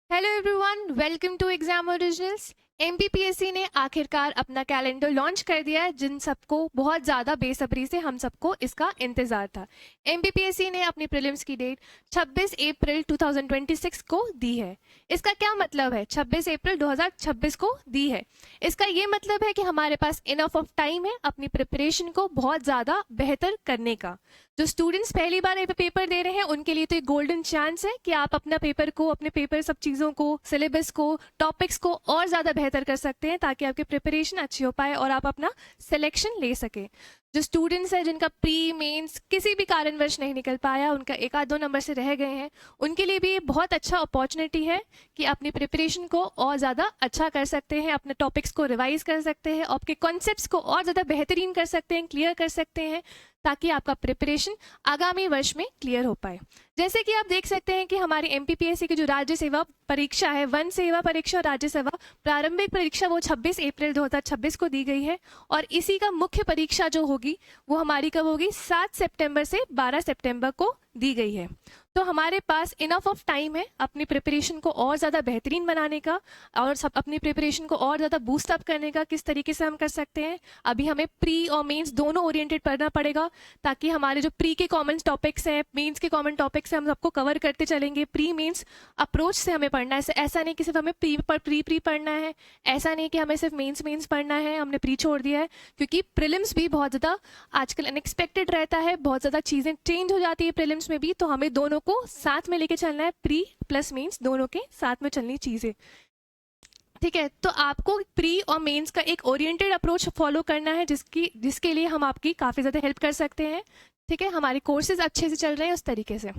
Hello everyone, welcome to exam originals. MPPSC ने आखिरकार अपना कैलेंडर लॉन्च कर दिया है, जिन सबको बहुत ज़्यादा बेसब्री से हम सबको इसका इंतज़ार था। एमपीपीएससी ने अपनी प्रीलिम्स की डेट 26 अप्रैल 2026 को दी है। इसका क्या मतलब है? 26 अप्रैल 2026 को दी है, इसका ये मतलब है कि हमारे पास इनफ ऑफ टाइम है अपनी प्रिपरेशन को बहुत ज़्यादा बेहतर करने का। जो स्टूडेंट्स पहली बार पेपर दे रहे हैं उनके लिए तो एक गोल्डन चांस है कि आप अपना पेपर को, अपने पेपर सब चीज़ों को, सिलेबस को, टॉपिक्स को और ज़्यादा बेहतर कर सकते हैं ताकि आपकी प्रिपरेशन अच्छी हो पाए और आप अपना सिलेक्शन ले सके। जो स्टूडेंट्स हैं जिनका प्री मेंस किसी भी कारणवश नहीं निकल पाया, उनका एक आध दो नंबर से रह गए हैं, उनके लिए भी ये बहुत अच्छा अपॉर्चुनिटी है कि अपनी प्रिपरेशन को और ज़्यादा अच्छा कर सकते हैं, अपने टॉपिक्स को रिवाइज कर सकते हैं, आपके कॉन्सेप्ट्स को और ज़्यादा बेहतरीन कर सकते हैं, क्लियर कर सकते हैं, ताकि आपका प्रिपरेशन आगामी वर्ष में क्लियर हो पाए। जैसे कि आप देख सकते हैं कि हमारी एमपीपीएससी की जो राज्य सेवा परीक्षा है, वन सेवा परीक्षा और राज्य सेवा प्रारंभिक परीक्षा, वो 26 अप्रैल 2026 को दी गई है। और इसी का मुख्य परीक्षा जो होगी वो हमारी कब होगी? 7 सितंबर से 12 सितंबर को दी गई है। तो हमारे पास इनफ ऑफ टाइम है अपनी प्रिपरेशन को और ज़्यादा बेहतरीन बनाने का और सब अपनी प्रिपरेशन को और ज़्यादा बूस्ट अप करने का। किस तरीके से हम कर सकते हैं? अभी हमें प्री और मेंस दोनों ओरिएंटेड पढ़ना पड़ेगा, ताकि हमारे जो प्री के कॉमन टॉपिक्स हैं, मेंस के कॉमन टॉपिक्स हैं, हम सबको कवर करते चलेंगे। प्री मेंस अप्रोच से हमें पढ़ना है। ऐसा नहीं कि सिर्फ हमें प्री पढ़ना है, ऐसा नहीं कि हमें सिर्फ मेंस पढ़ना है, हमने प्री छोड़ दिया है, क्योंकि प्रीलिम्स भी बहुत ज़्यादा आजकल अनएक्सपेक्टेड रहता है, बहुत ज़्यादा चीज़ें चेंज हो जाती है प्रीलिम्स में भी। तो हमें दोनों को साथ में लेके चलना है, प्री प्लस मेंस दोनों के साथ में चलनी चीज़ें। ठीक है, तो आपको प्री और मेंस का एक ओरिएंटेड अप्रोच फॉलो करना है, जिसके लिए हम आपकी काफ़ी ज़्यादा हेल्प कर सकते हैं। ठीक है, हमारे कोर्सेज अच्छे से चल रहे हैं उस तरीके से।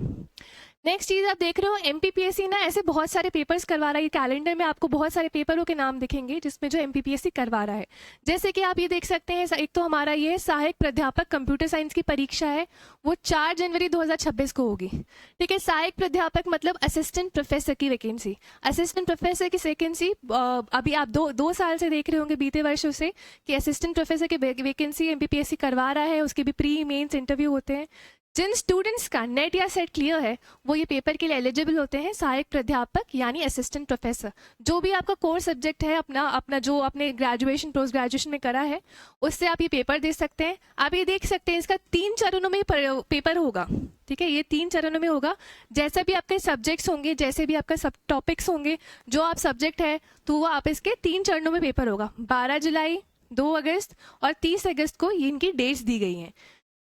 नेक्स्ट चीज़ आप देख रहे हो, एमपीपीएससी ना ऐसे बहुत सारे पेपर्स करवा रहा है। कैलेंडर में आपको बहुत सारे पेपरों के नाम दिखेंगे जिसमें जो एमपीपीएससी करवा रहा है। जैसे कि आप ये देख सकते हैं, एक तो हमारा ये सहायक प्राध्यापक कंप्यूटर साइंस की परीक्षा है, वो 4 जनवरी 2026 को होगी। ठीक है, सहायक प्राध्यापक मतलब असिस्टेंट प्रोफेसर की वैकेंसी। असिस्टेंट प्रोफेसर की वैकेंसी अभी आप दो साल से देख रहे होंगे, बीते वर्षों से, कि असिस्टेंट प्रोफेसर की वैकेंसी एमपीपीएससी करवा रहा है। उसके भी प्री मेंस इंटरव्यू होते हैं। जिन स्टूडेंट्स का नेट या सेट क्लियर है वो ये पेपर के लिए एलिजिबल होते हैं, सहायक प्राध्यापक यानी असिस्टेंट प्रोफेसर। जो भी आपका कोर सब्जेक्ट है, अपना अपना जो आपने ग्रेजुएशन पोस्ट ग्रेजुएशन में करा है, उससे आप ये पेपर दे सकते हैं। आप ये देख सकते हैं, इसका 3 चरणों में पेपर होगा। ठीक है, ये 3 चरणों में होगा। जैसे भी आपके सब्जेक्ट्स होंगे, जैसे भी आपका सब टॉपिक्स होंगे, जो आप सब्जेक्ट है, तो वो आप इसके 3 चरणों में पेपर होगा। 12 जुलाई, 2 अगस्त और 30 अगस्त को ये इनकी डेट्स दी गई हैं।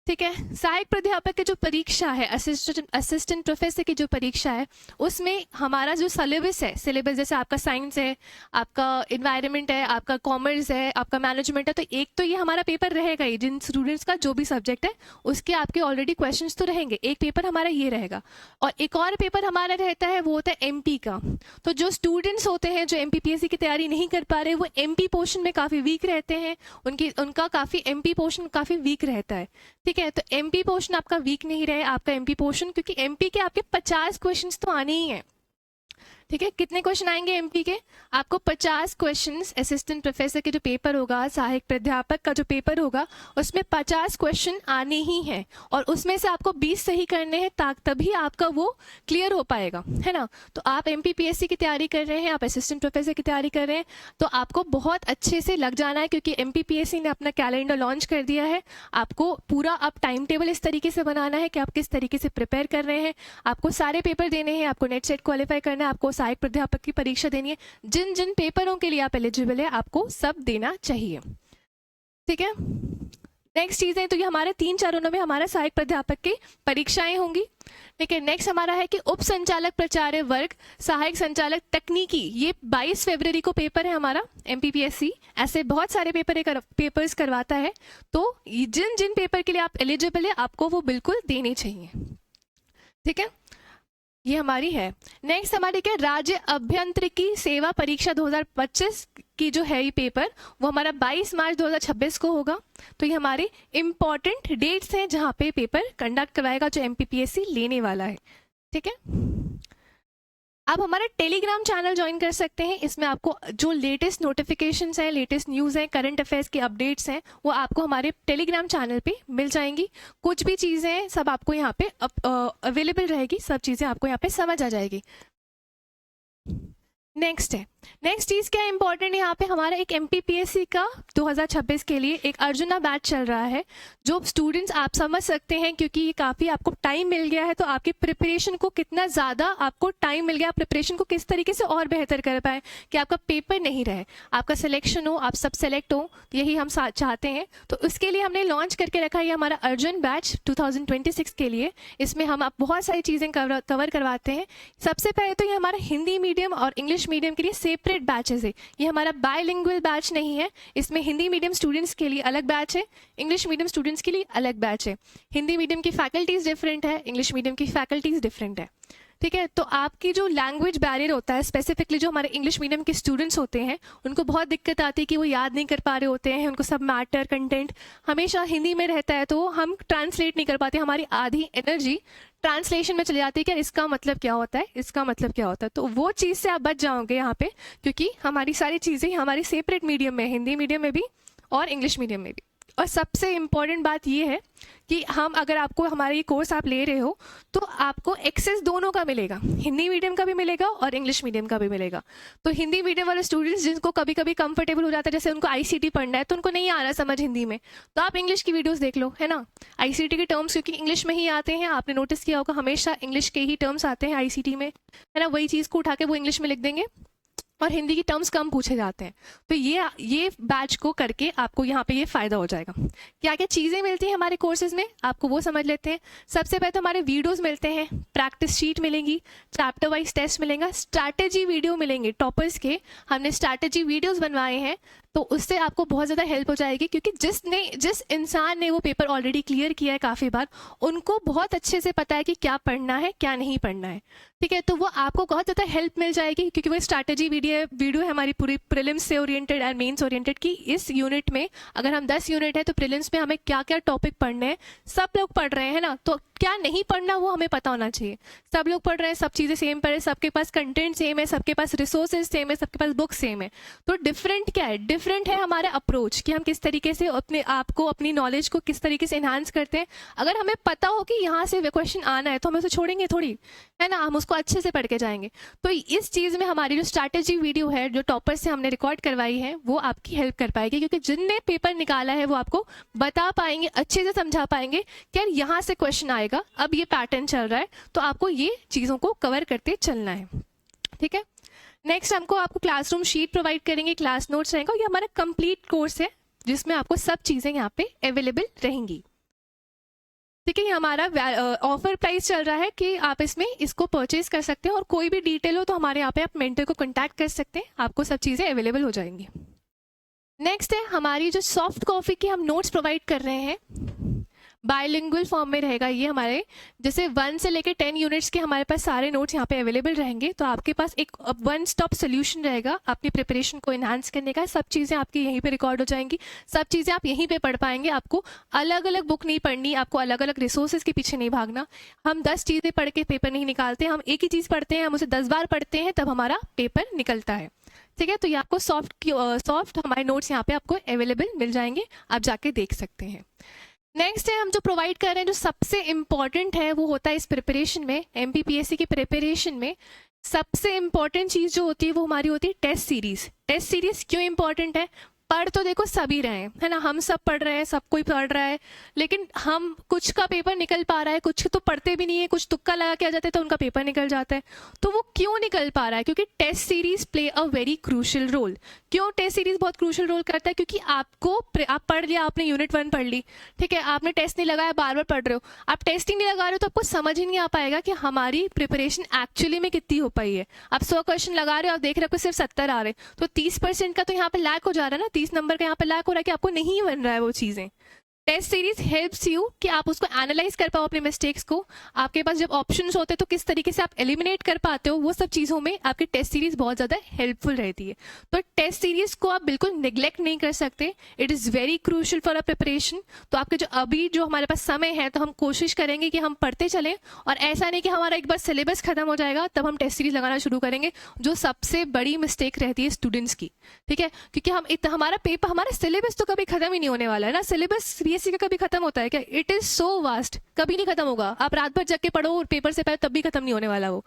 ठीक है, सहायक प्राध्यापक की जो परीक्षा है, असिस्टेंट प्रोफेसर की जो परीक्षा है, उसमें हमारा जो सिलेबस जैसे आपका साइंस है, आपका इन्वायरमेंट है, आपका कॉमर्स है, आपका मैनेजमेंट है, तो एक तो ये हमारा पेपर रहेगा ही। जिन स्टूडेंट्स का जो भी सब्जेक्ट है उसके आपके ऑलरेडी क्वेश्चंस तो रहेंगे, एक पेपर हमारा ये रहेगा। और एक और पेपर हमारा रहता है, वो होता है एमपी का। तो जो स्टूडेंट्स होते हैं जो एमपीपीएससी की तैयारी नहीं कर पा रहे, वो एमपी पोर्शन में काफ़ी वीक रहते हैं, उनका काफ़ी एमपी पोर्शन काफ़ी वीक रहता है। ठीक है, तो एमपी पोर्शन आपका वीक नहीं रहे, आपका एमपी पोर्शन, क्योंकि एमपी के आपके 50 क्वेश्चंस तो आने ही हैं। ठीक है, कितने क्वेश्चन आएंगे एमपी के? आपको 50 क्वेश्चंस। असिस्टेंट प्रोफेसर के जो पेपर होगा, सहायक प्राध्यापक का जो पेपर होगा, उसमें 50 क्वेश्चन आने ही हैं, और उसमें से आपको 20 सही करने हैं, तभी आपका वो क्लियर हो पाएगा, है ना। तो आप एमपीपीएससी की तैयारी कर रहे हैं, आप असिस्टेंट प्रोफेसर की तैयारी कर रहे हैं, तो आपको बहुत अच्छे से लग जाना है, क्योंकि एमपीपीएससी ने अपना कैलेंडर लॉन्च कर दिया है। आपको पूरा आप टाइम टेबल इस तरीके से बनाना है कि आप किस तरीके से प्रिपेयर कर रहे हैं। आपको सारे पेपर देने हैं, आपको नेट सेट क्वालिफाई करना है, आपको सहायक प्राध्यापक की परीक्षा देनी है। जिन जिन पेपरों के लिए आप एलिजिबल है, आपको सब देना चाहिए। ठीक है, नेक्स्ट चीज़ है, तो ये हमारे 3 चरणों में हमारा सहायक प्राध्यापक की परीक्षाएं होंगी। ठीक है, नेक्स्ट हमारा है कि उप संचालक प्राचार्य वर्ग, सहायक संचालक तकनीकी, ये 22 फरवरी को पेपर है हमारा। एमपीपीएससी ऐसे बहुत सारे पेपर्स करवाता है, तो जिन जिन पेपर के लिए आप एलिजिबल है, आपको वो बिल्कुल देने चाहिए। ठीक है, ये हमारी है। नेक्स्ट हमारी क्या, राज्य अभियांत्रिकी सेवा परीक्षा 2025 की जो है ये पेपर, वो हमारा 22 मार्च 2026 को होगा। तो ये हमारे इंपॉर्टेंट डेट्स हैं जहाँ पे पेपर कंडक्ट करवाएगा जो एमपीपीएससी लेने वाला है। ठीक है, आप हमारा टेलीग्राम चैनल ज्वाइन कर सकते हैं। इसमें आपको जो लेटेस्ट नोटिफिकेशंस हैं, लेटेस्ट न्यूज़ हैं, करंट अफेयर्स के अपडेट्स हैं, वो आपको हमारे टेलीग्राम चैनल पे मिल जाएंगी। कुछ भी चीज़ें सब आपको यहाँ पे अवेलेबल रहेगी, सब चीज़ें आपको यहाँ पे समझ आ जाएगी। नेक्स्ट है, नेक्स्ट चीज़ क्या इंपॉर्टेंट है यहाँ पे, हमारा एक एमपीपीएससी का 2026 के लिए एक अर्जुना बैच चल रहा है, जो स्टूडेंट्स आप समझ सकते हैं, क्योंकि ये काफ़ी आपको टाइम मिल गया है, तो आपकी प्रिपरेशन को कितना ज़्यादा आपको टाइम मिल गया, प्रिपरेशन को किस तरीके से और बेहतर कर पाए कि आपका पेपर नहीं रहे, आपका सिलेक्शन हो, आप सब सेलेक्ट हो, यही हम चाहते हैं। तो उसके लिए हमने लॉन्च करके रखा है हमारा अर्जुन बैच 2026 के लिए। इसमें हम आप बहुत सारी चीज़ें कवर करवाते हैं। सबसे पहले तो ये हमारा हिंदी मीडियम और इंग्लिश मीडियम के लिए सेपरेट बैचेस है। ये हमारा बायलिंगुअल बैच नहीं है, इसमें हिंदी मीडियम स्टूडेंट्स के लिए अलग बैच है, इंग्लिश मीडियम स्टूडेंट्स के लिए अलग बैच है। हिंदी मीडियम की फैकल्टीज़ डिफरेंट है, इंग्लिश मीडियम की फैकल्टीज़ डिफरेंट है। ठीक है, तो आपकी जो लैंग्वेज बैरियर होता है, स्पेसिफिकली जो हमारे इंग्लिश मीडियम के स्टूडेंट्स होते हैं, उनको बहुत दिक्कत आती है कि वो याद नहीं कर पा रहे होते हैं, उनको सब मैटर कंटेंट हमेशा हिंदी में रहता है, तो हम ट्रांसलेट नहीं कर पाते, हमारी आधी एनर्जी ट्रांसलेशन में चली जाती है कि इसका मतलब क्या होता है, इसका मतलब क्या होता है। तो वो चीज़ से आप बच जाओगे यहाँ पे, क्योंकि हमारी सारी चीज़ें हमारी सेपरेट मीडियम में, हिंदी मीडियम में भी और इंग्लिश मीडियम में भी। और सबसे इम्पॉर्टेंट बात ये है कि हम अगर आपको हमारा ये कोर्स आप ले रहे हो, तो आपको एक्सेस दोनों का मिलेगा, हिंदी मीडियम का भी मिलेगा और इंग्लिश मीडियम का भी मिलेगा। तो हिंदी मीडियम वाले स्टूडेंट्स जिनको कभी कभी कंफर्टेबल हो जाता है, जैसे उनको आईसीटी पढ़ना है, तो उनको नहीं आ रहा समझ हिंदी में, तो आप इंग्लिश की वीडियोस देख लो, है ना। आईसीटी के टर्म्स क्योंकि इंग्लिश में ही आते हैं, आपने नोटिस किया होगा हमेशा इंग्लिश के ही टर्म्स आते हैं आईसीटी में, है ना। वही चीज़ को उठा के वो इंग्लिश में लिख देंगे और हिंदी की टर्म्स कम पूछे जाते हैं। तो ये बैच को करके आपको यहाँ पे ये फ़ायदा हो जाएगा। क्या क्या चीज़ें मिलती हैं हमारे कोर्सेज में, आपको वो समझ लेते हैं। सबसे पहले तो हमारे वीडियोस मिलते हैं, प्रैक्टिस शीट मिलेंगी, चैप्टर वाइज टेस्ट मिलेगा, स्ट्रैटेजी वीडियो मिलेंगे टॉपर्स के, हमने स्ट्रैटेजी वीडियोस बनवाए हैं, तो उससे आपको बहुत ज़्यादा हेल्प हो जाएगी, क्योंकि जिस इंसान ने वो पेपर ऑलरेडी क्लियर किया है काफ़ी बार, उनको बहुत अच्छे से पता है कि क्या पढ़ना है क्या नहीं पढ़ना है। ठीक है, तो वो आपको बहुत ज़्यादा हेल्प मिल जाएगी, क्योंकि वो स्ट्रैटेजी वीडियो है हमारी पूरी प्रीलिम्स से ओरिएंटेड एंड मेंस ओरिएंटेड की। इस यूनिट में अगर हम 10 यूनिट है, तो प्रीलिम्स में हमें क्या क्या टॉपिक पढ़ने हैं, सब लोग पढ़ रहे हैं ना, तो क्या नहीं पढ़ना वो हमें पता होना चाहिए। सब लोग पढ़ रहे हैं, सब चीज़ें सेम पढ़ रहे हैं, सबके पास कंटेंट सेम है, सबके पास रिसोर्सेज सेम है, सबके पास बुक सेम है। तो डिफरेंट क्या है, डिफरेंट है हमारा अप्रोच कि हम किस तरीके से अपने आप को, अपनी नॉलेज को किस तरीके से इन्हांस करते हैं। अगर हमें पता हो कि यहाँ से क्वेश्चन आना है, तो हम उसे छोड़ेंगे थोड़ी, है ना, हम उसको अच्छे से पढ़ के जाएंगे। तो इस चीज़ में हमारी जो स्ट्रैटेजी वीडियो है, जो टॉपर से हमने रिकॉर्ड करवाई है, वो आपकी हेल्प कर पाएगी, क्योंकि जिनने पेपर निकाला है वो आपको बता पाएंगे, अच्छे से समझा पाएंगे कि यार यहाँ से क्वेश्चन आएगा, अब ये पैटर्न चल रहा है, तो आपको ये चीज़ों को कवर करते चलना है। ठीक है, नेक्स्ट आपको क्लासरूम शीट प्रोवाइड करेंगे, क्लास नोट्स रहेगा। ये हमारा कंप्लीट कोर्स है जिसमें आपको सब चीज़ें यहाँ पे अवेलेबल रहेंगी। ठीक है, ये हमारा ऑफर प्राइस चल रहा है कि आप इसको परचेज कर सकते हैं, और कोई भी डिटेल हो तो हमारे यहाँ पे आप मेंटर को कांटेक्ट कर सकते हैं, आपको सब चीज़ें अवेलेबल हो जाएंगी। नेक्स्ट है हमारी जो सॉफ्ट कॉपी के हम नोट्स प्रोवाइड कर रहे हैं, बायलिंगुअल फॉर्म में रहेगा ये हमारे, जैसे 1 से लेकर 10 यूनिट्स के हमारे पास सारे नोट्स यहाँ पे अवेलेबल रहेंगे। तो आपके पास एक वन स्टॉप सोल्यूशन रहेगा अपनी प्रिपरेशन को इन्हांस करने का। सब चीज़ें आपकी यहीं पे रिकॉर्ड हो जाएंगी, सब चीज़ें आप यहीं पे पढ़ पाएंगे। आपको अलग अलग बुक नहीं पढ़नी, आपको अलग अलग रिसोर्सेज के पीछे नहीं भागना। हम 10 चीज़ें पढ़ के पेपर नहीं निकालते, हम एक ही चीज़ पढ़ते हैं, हम उसे 10 बार पढ़ते हैं, तब हमारा पेपर निकलता है। ठीक है, तो ये आपको सॉफ्ट हमारे नोट्स यहाँ पे आपको अवेलेबल मिल जाएंगे, आप जाके देख सकते हैं। नेक्स्ट है हम जो प्रोवाइड कर रहे हैं, जो सबसे इम्पॉर्टेंट है, वो होता है इस प्रिपरेशन में, एमपीपीएससी की प्रिपरेशन में सबसे इम्पॉर्टेंट चीज़ जो होती है वो हमारी होती है टेस्ट सीरीज। टेस्ट सीरीज क्यों इम्पॉर्टेंट है? पढ़ तो देखो सभी रहे हैं, है ना, हम सब पढ़ रहे हैं, सब कोई पढ़ रहा है, लेकिन हम कुछ का पेपर निकल पा रहा है, कुछ तो पढ़ते भी नहीं है, कुछ तुक्का लगा के आ जाते हैं तो उनका पेपर निकल जाता है। तो वो क्यों निकल पा रहा है? क्योंकि test series play a very crucial role. क्यों टेस्ट सीरीज बहुत क्रूशियल रोल करता है? क्योंकि आप पढ़ लिया, आपने यूनिट 1 पढ़ ली, ठीक है, आपने टेस्ट नहीं लगाया, बार बार पढ़ रहे हो, आप टेस्ट ही नहीं लगा रहे हो, तो आपको समझ ही नहीं आ पाएगा कि हमारी प्रिपरेशन एक्चुअली में कितनी हो पाई है। आप 100 क्वेश्चन लगा रहे हो और देख रहे हो सिर्फ 70 आ रहे, तो 30% का तो यहाँ पे लैक हो जा रहा है ना, 30 नंबर का यहाँ पे लैक हो रहा है कि आपको नहीं बन रहा है वो चीज़ें। टेस्ट सीरीज हेल्प्स यू कि आप उसको एनालाइज कर पाओ अपने मिस्टेक्स को। आपके पास जब ऑप्शंस होते हैं तो किस तरीके से आप एलिमिनेट कर पाते हो, वो सब चीज़ों में आपकी टेस्ट सीरीज बहुत ज़्यादा हेल्पफुल रहती है। तो टेस्ट सीरीज को आप बिल्कुल निग्लेक्ट नहीं कर सकते, it is very crucial for a preparation. तो आपके जो हमारे पास समय है, तो हम कोशिश करेंगे कि हम पढ़ते चलें, और ऐसा नहीं कि हमारा एक बार सिलेबस खत्म हो जाएगा तब हम टेस्ट सीरीज लगाना शुरू करेंगे, जो सबसे बड़ी मिस्टेक रहती है स्टूडेंट्स की। ठीक है, क्योंकि हमारा सिलेबस तो कभी खत्म ही नहीं होने वाला है ना, सिलेबस ये एमपीपीएससी का कभी खत्म होता है क्या? इट इज सो वास्ट, कभी नहीं खत्म होगा। आप रात भर जग के पढ़ो और पेपर से पहले तब भी खत्म नहीं होने वाला वो।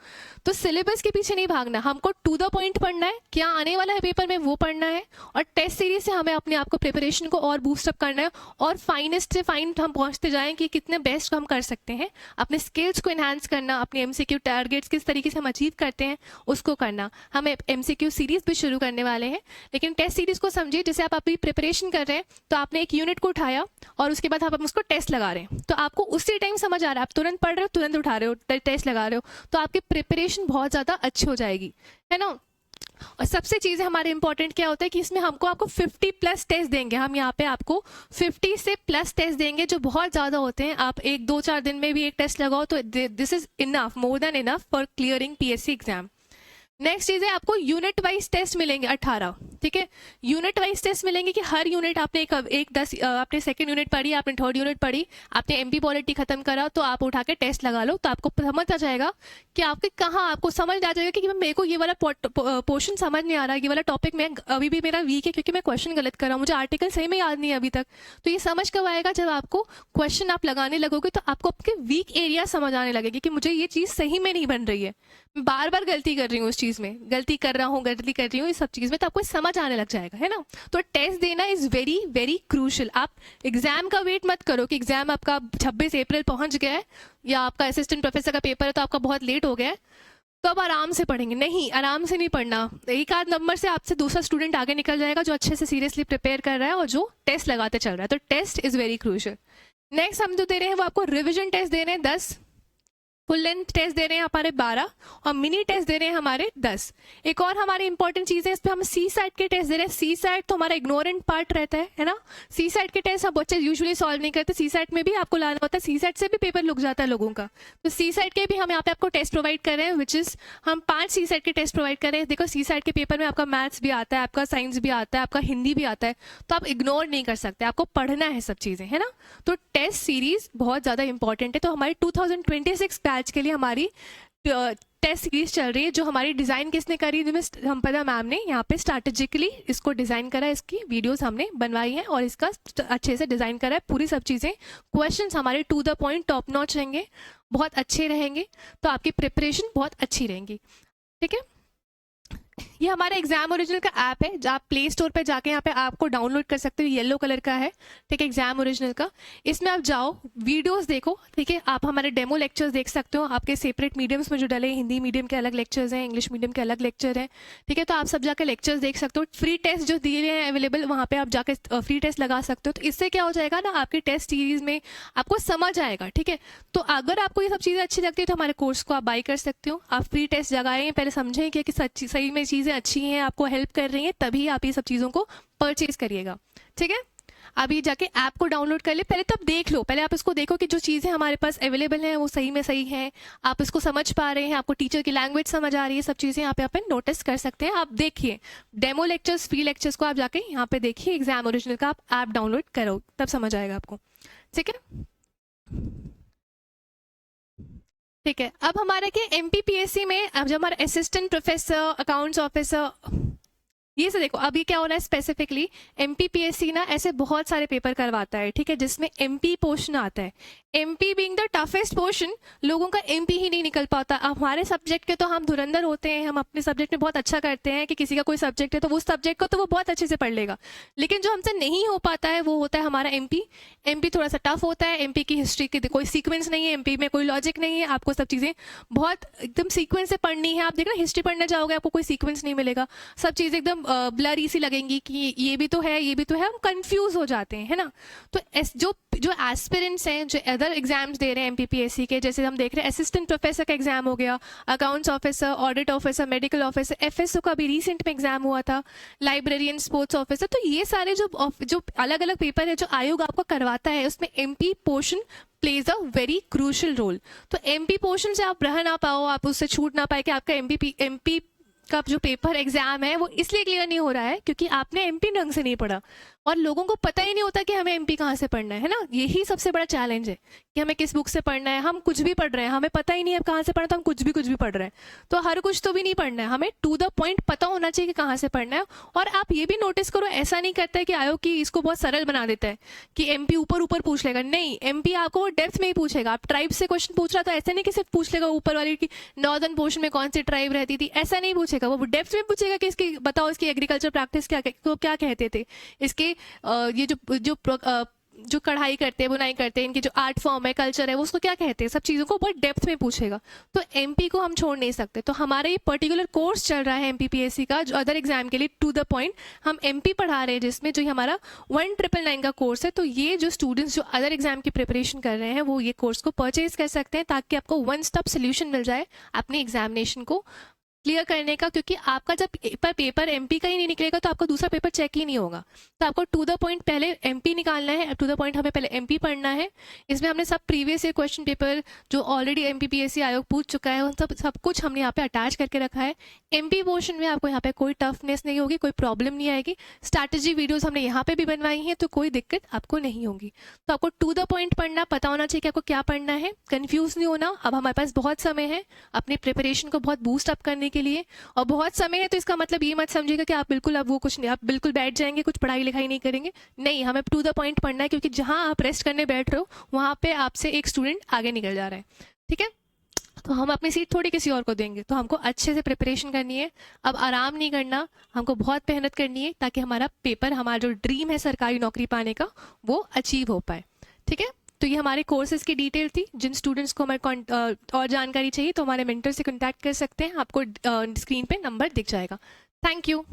तो सिलेबस के पीछे नहीं भागना, हमको टू द पॉइंट पढ़ना है, क्या आने वाला है पेपर में वो पढ़ना है, और टेस्ट सीरीज से हमें अपने आप को प्रिपरेशन को और बूस्टअप करना है, और फाइनेस्ट से फाइन हम पहुंचते जाएं कि कितने बेस्ट हम कर सकते हैं, अपने स्किल्स को एनहांस करना, अपने एमसीक्यू टारगेट्स किस तरीके से हम अचीव करते हैं उसको करना। हम एमसीक्यू सीरीज भी शुरू करने वाले हैं, लेकिन टेस्ट सीरीज को समझिए जैसे आप अभी प्रिपरेशन कर रहे हैं, तो आपने एक यूनिट को उठाया और उसके बाद आप उसको टेस्ट लगा रहे हैं, तो आपको उसी टाइम समझ आ रहा है, आप तुरंत पढ़ रहे हो, तुरंत उठा रहे हो, टेस्ट लगा रहे हो, तो आपकी प्रिपरेशन बहुत ज़्यादा अच्छी हो जाएगी, है ना। और सबसे चीज़ें हमारे इंपॉर्टेंट क्या होता है कि इसमें आपको 50+ टेस्ट देंगे, हम यहाँ पे आपको 50 से प्लस टेस्ट देंगे, जो बहुत ज़्यादा होते हैं। आप 1-2-4 दिन में भी एक टेस्ट लगाओ तो this is enough, more than enough for clearing PSC exam. Next चीज़ है, आपको यूनिट वाइज टेस्ट मिलेंगे 18, ठीक है। यूनिट वाइज टेस्ट मिलेंगे कि हर यूनिट आपने आपने सेकंड यूनिट पढ़ी, आपने थर्ड यूनिट पढ़ी, आपने एमपी पॉलिटी खत्म करा, तो आप उठा के टेस्ट लगा लो, तो आपको समझ आ जाएगा कि आपके कहाँ, आपको समझ आ जाएगा कि मेरे को ये वाला पोर्शन समझ नहीं आ रहा, ये वाला टॉपिक में अभी भी मेरा वीक है क्योंकि मैं क्वेश्चन गलत कर रहा हूँ, मुझे आर्टिकल सही में याद नहीं है अभी तक। तो ये समझ कब आएगा, जब आपको क्वेश्चन आप लगाने लगोगे तो आपको आपके वीक एरिया समझ आने लगेगी कि मुझे ये चीज़ सही में नहीं बन रही है, मैं बार बार गलती कर रही हूँ, उस चीज़ में गलती कर रहा हूँ, इस सब चीज़ में, तो आपको समझ आने लग जाएगा, है ना। तो टेस्ट देना इज़ वेरी वेरी क्रूशल। आप एग्जाम का वेट मत करो कि एग्जाम आपका 26 अप्रैल पहुँच गया है, या आपका असिस्टेंट प्रोफेसर का पेपर है तो आपका बहुत लेट हो गया है तो अब आराम से पढ़ेंगे। नहीं, आराम से नहीं पढ़ना। एक आध नंबर से आपसे दूसरा स्टूडेंट आगे निकल जाएगा जो अच्छे से सीरियसली प्रिपेयर कर रहा है और जो टेस्ट लगाते चल रहा है। तो test is very crucial. Next हम जो दे रहे हैं वो आपको रिविजन टेस्ट दे रहे हैं 10, फुल लेंथ टेस्ट दे रहे हैं हमारे 12, और मिनी टेस्ट दे रहे हैं हमारे 10। एक और हमारी इंपॉर्टेंट चीज़ है, इस पर हम सी सैट के टेस्ट दे रहे हैं। सी सैट तो हमारा इग्नोरेंट पार्ट रहता है ना। सी सैट के टेस्ट हम बच्चे यूजुअली सॉल्व नहीं करते, सी सैट में भी आपको लाना होता है, सी सैट से भी पेपर लुक जाता है लोगों का। तो सी सैट के भी हम यहाँ पे आपको टेस्ट प्रोवाइड कर रहे हैं, विच इज़ हम 5 सी सैट के टेस्ट प्रोवाइड कर रहे हैं। देखो सी सैट के पेपर में आपका मैथ्स भी आता है, आपका साइंस भी आता है, आपका हिंदी भी आता है, तो आप इग्नोर नहीं कर सकते, आपको पढ़ना है सब चीज़ें, है ना। तो टेस्ट सीरीज बहुत ज़्यादा इंपॉर्टेंट है। तो हमारी 2026 बैच के लिए हमारी टेस्ट सीरीज चल रही है, जो हमारी डिज़ाइन किसने करी, हम पता मैम ने यहाँ पे स्ट्रैटेजिकली इसको डिज़ाइन करा, इसकी वीडियोस हमने बनवाई हैं और इसका अच्छे से डिज़ाइन करा है पूरी सब चीज़ें। क्वेश्चंस हमारे to the point top notch रहेंगे, बहुत अच्छे रहेंगे, तो आपकी प्रिपरेशन बहुत अच्छी रहेंगी, ठीक है। ये हमारा एग्जाम ओरिजिनल का ऐप है, जो आप प्ले स्टोर पे जाके यहाँ पे आपको डाउनलोड कर सकते हो, येलो कलर का है, ठीक है, एग्जाम ओरिजिनल का। इसमें आप जाओ, वीडियोस देखो, ठीक है, आप हमारे डेमो लेक्चर्स देख सकते हो, आपके सेपरेट मीडियम्स में जो डले हैं, हिंदी मीडियम के अलग लेक्चर्स हैं, इंग्लिश मीडियम के अलग लेक्चर हैं, ठीक है। तो आप सब जाकर लेक्चर्स देख सकते हो। फ्री टेस्ट जो दिए हैं अवेलेबल, वहाँ पर आप जाकर फ्री टेस्ट लगा सकते हो। तो इससे क्या हो जाएगा ना, आपकी टेस्ट सीरीज में आपको समझ आएगा, ठीक है। तो अगर आपको ये सब चीज़ें अच्छी लगती है तो हमारे कोर्स को आप बाई कर सकते हो। आप फ्री टेस्ट लगाएं, पहले समझें कि सही में चीज़ें अच्छी हैं, आपको हेल्प कर रही हैं, तभी आप ये सब चीज़ों को परचेज करिएगा, ठीक है। अभी जाके ऐप को डाउनलोड कर ले, पहले तब देख लो, पहले आप इसको देखो कि जो चीज़ें हमारे पास अवेलेबल हैं वो सही में सही हैं, आप इसको समझ पा रहे हैं, आपको टीचर की लैंग्वेज समझ आ रही है, सब चीज़ें यहाँ पे आप नोटिस कर सकते हैं। आप देखिए डेमो लेक्चर्स, फ्री लेक्चर्स को आप जाके यहाँ पे देखिए, एग्जाम ओरिजिनल का आप ऐप डाउनलोड करो, तब समझ आएगा आपको, ठीक है। ठीक है, अब हमारे के एमपीपीएससी में अब जो हमारा असिस्टेंट प्रोफेसर, अकाउंट्स ऑफिसर, ये से देखो अभी क्या हो रहा है स्पेसिफिकली, एमपीपीएससी ना ऐसे बहुत सारे पेपर करवाता है, ठीक है, जिसमें एमपी पोर्शन आता है। MP being the toughest portion, लोगों का एमपी ही नहीं निकल पाता। हमारे सब्जेक्ट के तो हम धुरंधर होते हैं, हम अपने सब्जेक्ट में बहुत अच्छा करते हैं कि किसी का कोई सब्जेक्ट है तो उस सब्जेक्ट को तो वो बहुत अच्छे से पढ़ लेगा, लेकिन जो हमसे नहीं हो पाता है वो होता है हमारा एमपी। एमपी थोड़ा सा टफ होता है, एमपी की हिस्ट्री की कोई सीक्वेंस नहीं है, एमपी में कोई लॉजिक नहीं है, आपको सब चीज़ें बहुत एकदम सीक्वेंस से पढ़नी है। आप देखना हिस्ट्री पढ़ने जाओगे आपको कोई सीक्वेंस नहीं मिलेगा, सब चीज़ें एकदम ब्लरी सी लगेंगी कि ये भी तो है, ये भी तो है, हम कंफ्यूज हो जाते हैं, है ना। तो जो एस्पिरेंट्स हैं, जो अदर एग्जाम्स दे रहे हैं एमपीपीएससी के, जैसे हम देख रहे हैं असिस्टेंट प्रोफेसर का एग्जाम हो गया, accounts officer, audit officer, medical officer, FSO का भी रिसेंट में एग्जाम हुआ था, लाइब्रेरियन, स्पोर्ट्स ऑफिसर। तो ये सारे जो अलग अलग पेपर है जो आयोग आपको करवाता है, उसमें MP portion plays a very crucial role. तो एमपी पोर्शन से आप रह ना पाओ, आप उससे छूट ना पाए कि आपका एमपी का जो पेपर एग्जाम है वो इसलिए क्लियर नहीं हो रहा है क्योंकि आपने एमपी ढंग से नहीं पढ़ा। और लोगों को पता ही नहीं होता कि हमें एमपी कहाँ से पढ़ना है ना। यही सबसे बड़ा चैलेंज है कि हमें किस बुक से पढ़ना है। हम कुछ भी पढ़ रहे हैं, हमें पता ही नहीं है कहाँ से पढ़ना, तो हम कुछ भी पढ़ रहे हैं। तो हर कुछ तो भी नहीं पढ़ना है, हमें टू द पॉइंट पता होना चाहिए कि कहाँ से पढ़ना है। और आप ये भी नोटिस करो, ऐसा नहीं करता है कि आयोग की इसको बहुत सरल बना देता है कि एमपी ऊपर ऊपर पूछ लेगा। नहीं, एमपी आपको डेप्थ में ही पूछेगा। आप ट्राइब से क्वेश्चन पूछ रहा तो ऐसा नहीं कि सिर्फ पूछ लेगा ऊपर वाली की नॉर्दर्न पोर्शन में कौन सी ट्राइब रहती थी, ऐसा नहीं पूछेगा। वो डेप्थ में पूछेगा कि इसकी बताओ, इसकी एग्रीकल्चर प्रैक्टिस क्या कहते थे, इसके ये जो कढ़ाई करते हैं, बुनाई करते हैं, इनकी जो आर्ट फॉर्म है, कल्चर है, वो उसको क्या कहते हैं, सब चीज़ों को बहुत डेप्थ में पूछेगा। तो एमपी को हम छोड़ नहीं सकते। तो हमारा ये पर्टिकुलर कोर्स चल रहा है एमपीपीएससी का, जो अदर एग्जाम के लिए टू द पॉइंट हम एमपी पढ़ा रहे हैं, जिसमें जो हमारा 1999 का कोर्स है। तो ये जो स्टूडेंट्स जो अदर एग्जाम की प्रिपरेशन कर रहे हैं वो ये कोर्स को परचेज कर सकते हैं, ताकि आपको वन स्टॉप सोल्यूशन मिल जाए अपनी एग्जामिनेशन को क्लियर करने का। क्योंकि आपका जब पेपर एमपी का ही नहीं निकलेगा तो आपका दूसरा पेपर चेक ही नहीं होगा। तो आपको टू द पॉइंट पहले एमपी निकालना है, टू द पॉइंट हमें पहले एमपी पढ़ना है। इसमें हमने सब प्रीवियस ईयर क्वेश्चन पेपर जो ऑलरेडी एमपीपीएससी आयोग पूछ चुका है, उन सब कुछ हमने यहाँ पे अटैच करके रखा है। एमपी पोर्शन में आपको यहाँ पे कोई टफनेस नहीं होगी, कोई प्रॉब्लम नहीं आएगी। स्ट्रैटेजी वीडियोज हमने यहाँ पे भी बनवाई हैं, तो कोई दिक्कत आपको नहीं होगी। तो आपको टू द पॉइंट पढ़ना पता होना चाहिए कि आपको क्या पढ़ना है, कंफ्यूज नहीं होना। अब हमारे पास बहुत समय है अपनी प्रिपरेशन को बहुत बूस्ट अप करने के लिए, और बहुत समय है तो इसका मतलब ये मत समझिएगा कि आप बिल्कुल अब वो कुछ नहीं, आप बिल्कुल बैठ जाएंगे, कुछ पढ़ाई लिखाई नहीं करेंगे। नहीं, हमें टू द पॉइंट पढ़ना है, क्योंकि जहां आप रेस्ट करने बैठ रहे हो वहां पे आपसे एक स्टूडेंट आगे निकल जा रहा है। ठीक है, तो हम अपनी सीट थोड़ी किसी और को देंगे। तो हमको अच्छे से प्रिपरेशन करनी है, अब आराम नहीं करना, हमको बहुत मेहनत करनी है, ताकि हमारा पेपर, हमारा जो ड्रीम है सरकारी नौकरी पाने का, वो अचीव हो पाए। ठीक है, तो ये हमारे कोर्सेज की डिटेल थी। जिन स्टूडेंट्स को हमारे और जानकारी चाहिए तो हमारे मेंटर से कांटेक्ट कर सकते हैं, आपको स्क्रीन पे नंबर दिख जाएगा। Thank you.